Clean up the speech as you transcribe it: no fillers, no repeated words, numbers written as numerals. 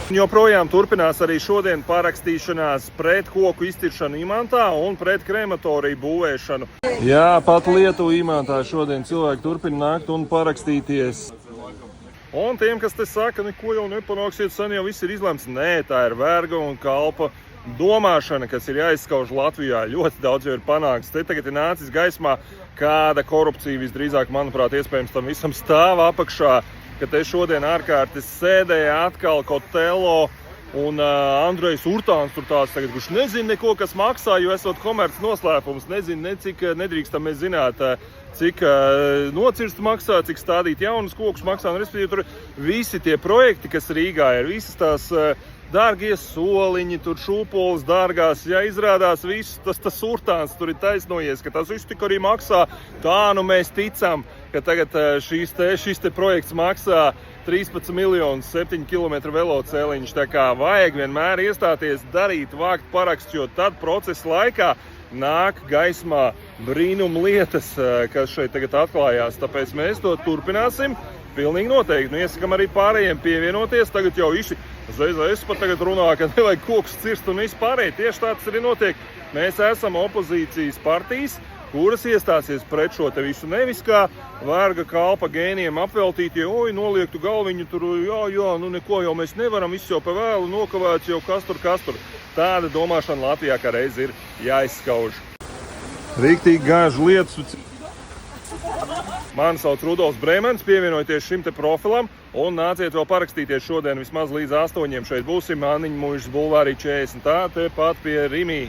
Joprojām turpinās arī šodien parakstīšanās pret koku izciršanu Imantā un pret krematoriju būvēšanu. Jā, pat Lietuva Imantā šodien cilvēki turpina nākt un parakstīties. Un tiem, kas te saka, neko jau nepanāksiet, sen jau viss ir izlemts. Nē, tā ir Verga un Kalpa domāšana, kas ir jāizskauž Latvijā. Ļoti daudz jau ir panākts. Te tagad ir nācis gaismā, kāda korupcija visdrīzāk, manuprāt, iespējams tam visam stāv apakšā, ka te šodien ārkārtas sēdēja atkal Kotelo un Andrejs Urtāns tur tāds tagad, kurš nezina neko, kas maksā, jo esot komerc noslēpums, nezina, cik nedrīkstam mēs zināt, cik nocirst maksā, cik stādīt jaunus kokus maksā, un respektīvi tur visi tie projekti, kas Rīgā ir, visas tās dārgie soliņi, tur šūpoles dārgās, ja izrādās viss, tas Urtāns tur ir taisnojies, ka tas viss tik arī maksā, tā nu mēs ticam, ka tagad šis te projekts maksā 13 miljonus 7 km velocēliņš, tā kā vajag vienmēr iestāties, darīt, vākt paraksts, jo tad procesa laikā nāk gaismā brīnum lietas, kas šeit tagad atklājās, tāpēc mēs to turpināsim. Pilnīgi noteikti. Nu, iesakam arī pārējiem pievienoties. Tagad jau visi ZZS pat tagad runā, ka nevajag kokus cirst un vispārēji. Tieši tāds arī notiek. Mēs esam opozīcijas partijas, kuras iestāsies pret šo te visu. Nevis kā Verga Kalpa gēniem apveltītie, oi, noliektu galviņu tur, jā, nu neko jau mēs nevaram, viss jau pa vēlu, nokavēts jau kas tur. Tāda domāšana Latvijā kā reiz ir jāizskauž. Rīktīgi gāžu lietas. Mani sauc Rudolfs Brēmens, pievienojieties šim te profilam un nāciet vēl parakstīties šodien vismaz līdz 8 šeit būsim Anniņu Muižas bulvārī 40, tā te pat pie Rimī.